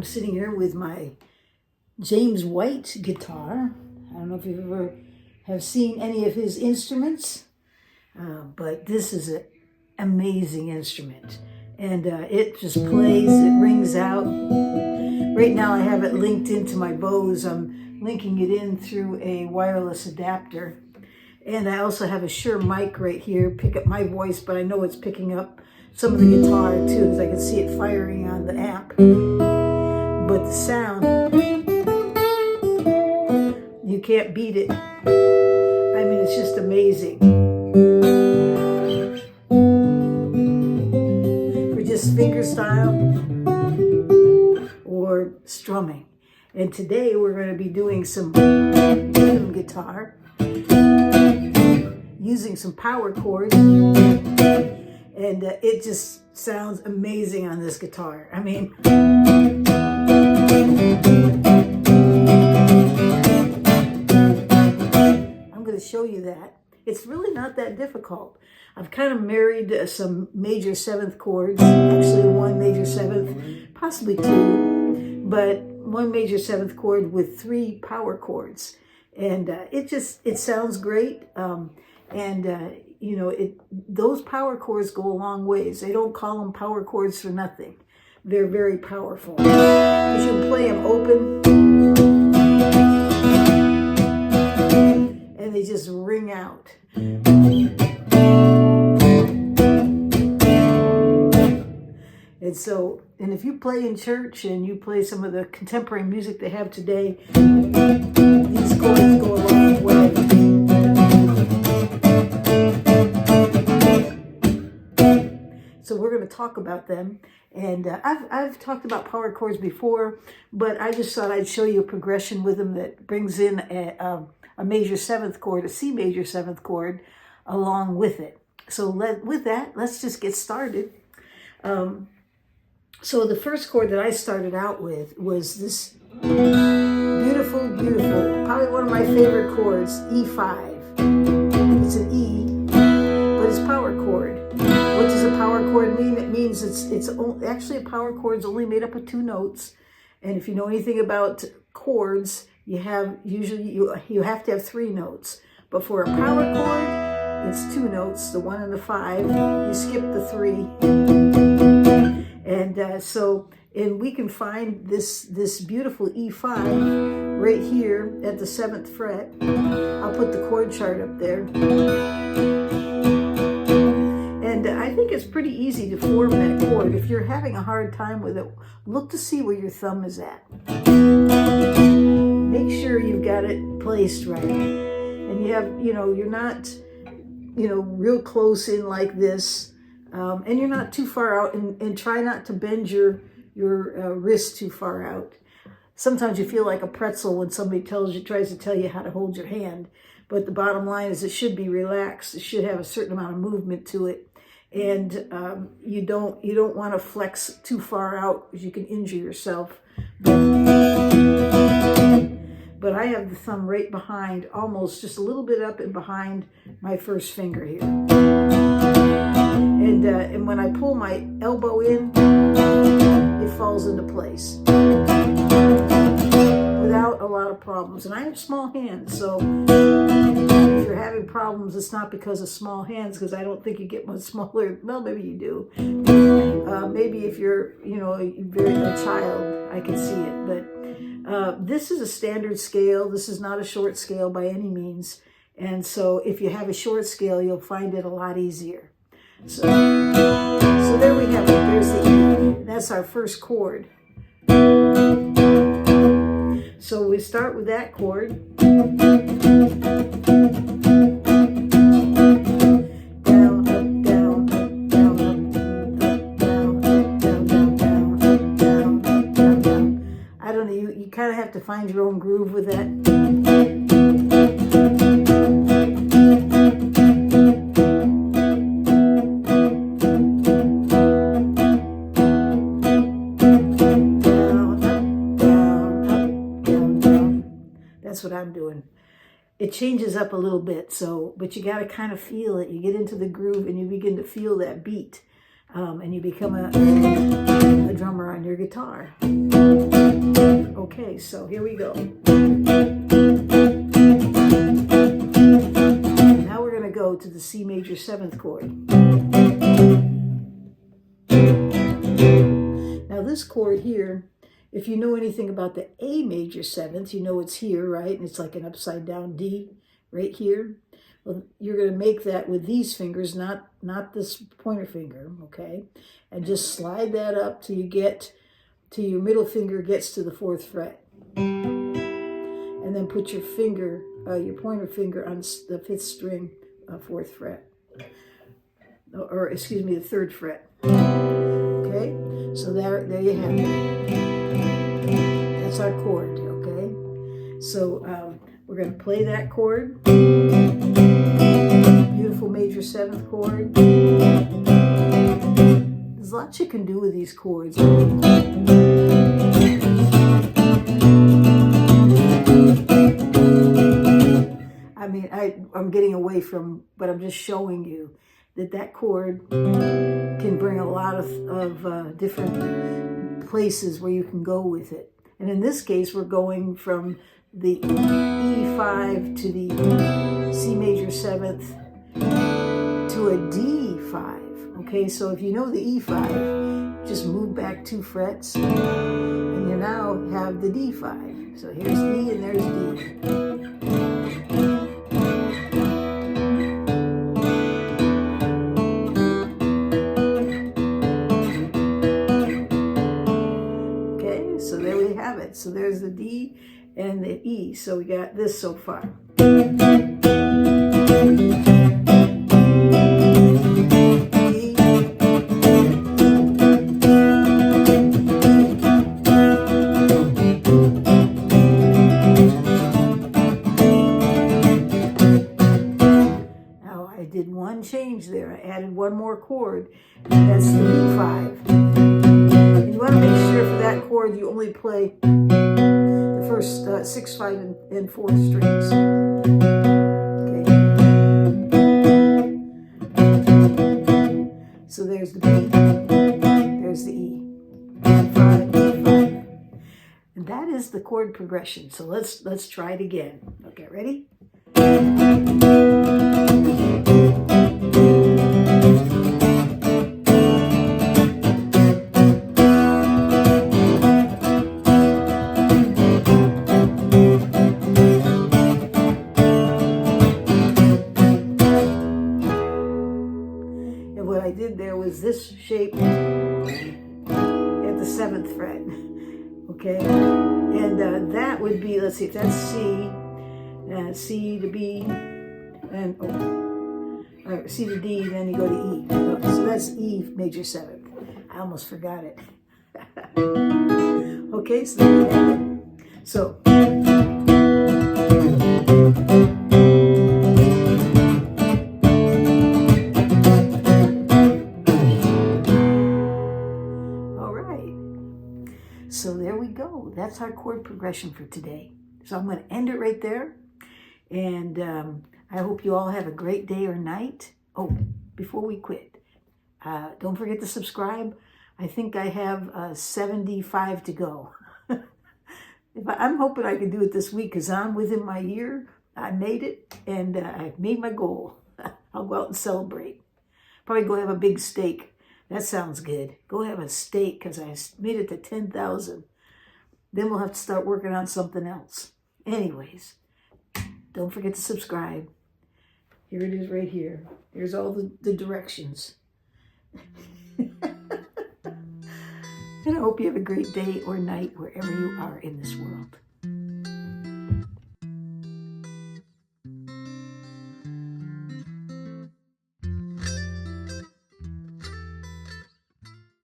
I'm sitting here with my James White guitar. I don't know if you ever have seen any of his instruments, but this is an amazing instrument. And it just plays, it rings out. Right now I have it linked into my Bose. I'm linking it in through a wireless adapter. And I also have a Shure mic right here, pick up my voice, but I know it's picking up some of the guitar too, because I can see it firing on the amp. But the sound, you can't beat it. I mean, it's just amazing. For just fingerstyle or strumming. And today we're going to be doing some rhythm guitar, using some power chords, and it just sounds amazing on this guitar. I mean, I'm going to show you that. It's really not that difficult. I've kind of married some major seventh chords, actually one major seventh, possibly two, but one major seventh chord with 3 power chords. And it sounds great. You know, those power chords go a long ways. They don't call them power chords for nothing. They're very powerful. Because you can play them open, and they just ring out. And so, and if you play in church and you play some of the contemporary music they have today, these chords go a long way. So we're going to talk about them, and I've talked about power chords before, but I just thought I'd show you a progression with them that brings in a major seventh chord, a C major seventh chord, along with it. So with that, let's just get started. So the first chord that I started out with was this beautiful, probably one of my favorite chords, E5. It's an E, but it's power chord. What does a power chord mean? It means it's actually a power chord is only made up of 2 notes. And if you know anything about chords, you have you have to have 3 notes. But for a power chord, it's 2 notes, the 1 and the 5. You skip the 3. And and we can find this beautiful E5 right here at the 7th fret. I'll put the chord chart up there. And I think it's pretty easy to form that chord. If you're having a hard time with it, look to see where your thumb is at. Make sure you've got it placed right. And you have, you're not, real close in like this. And you're not too far out, and try not to bend your wrist too far out. Sometimes you feel like a pretzel when somebody tries to tell you how to hold your hand. But the bottom line is it should be relaxed. It should have a certain amount of movement to it. And you don't want to flex too far out because you can injure yourself. But I have the thumb right behind, almost just a little bit up and behind my first finger here. And when I pull my elbow in, it falls into place without a lot of problems. And I have small hands, so if you're having problems, it's not because of small hands, because I don't think you get much smaller. Well, maybe you do. Maybe if you're, a child, I can see it. But this is a standard scale. This is not a short scale by any means. And so if you have a short scale, you'll find it a lot easier. So there we have it. There's the E. That's our first chord. So we start with that chord. Down, up, down, up, down, up, down, up, down, down, down, up, down, up, down, down. I don't know. You kind of have to find your own groove with that. That's what I'm doing. It changes up a little bit, but you got to kind of feel it. You get into the groove and you begin to feel that beat, and you become a drummer on your guitar. Okay, so here we go. Now we're going to go to the C major 7th chord. Now this chord here, if you know anything about the A major 7th, you know it's here, right? And it's like an upside down D right here. Well, you're going to make that with these fingers, not this pointer finger, okay? And just slide that up till you get to your middle finger gets to the 4th fret. And then put your finger, your pointer finger on the 5th string, 4th fret. Or excuse me, the 3rd fret. Okay? So there you have it. That's our chord, okay? So we're going to play that chord. Beautiful major 7th chord. There's lots you can do with these chords. I mean, I'm getting away from, but I'm just showing you that chord can bring a lot of different places where you can go with it. And in this case, we're going from the E5 to the C major 7th to a D5. Okay, so if you know the E5, just move back 2 frets, and you now have the D5. So here's D and there's D. So there we have it. So there's the D and the E. So we got this so far. D. Now I did one change there. I added one more chord. That's the E5. You want to make sure for that chord you only play the first 6, 5, and 4th strings. Okay. So there's the B, there's the E, E5, E5. And that is the chord progression. So let's try it again. Okay, ready? What I did there was this shape at the 7th fret, okay? And that would be, let's see, if that's C, C to B, and C to D, then you go to E. So that's E major 7th. I almost forgot it. Okay, so there we have it. So. So there we go. That's our chord progression for today. So I'm going to end it right there. And I hope you all have a great day or night. Oh, before we quit, don't forget to subscribe. I think I have 75 to go. I'm hoping I can do it this week because I'm within my year. I made it, and I've made my goal. I'll go out and celebrate. Probably go have a big steak. That sounds good. Go have a steak because I made it to 10,000. Then we'll have to start working on something else. Anyways, don't forget to subscribe. Here it is right here. Here's all the directions. And I hope you have a great day or night wherever you are in this world.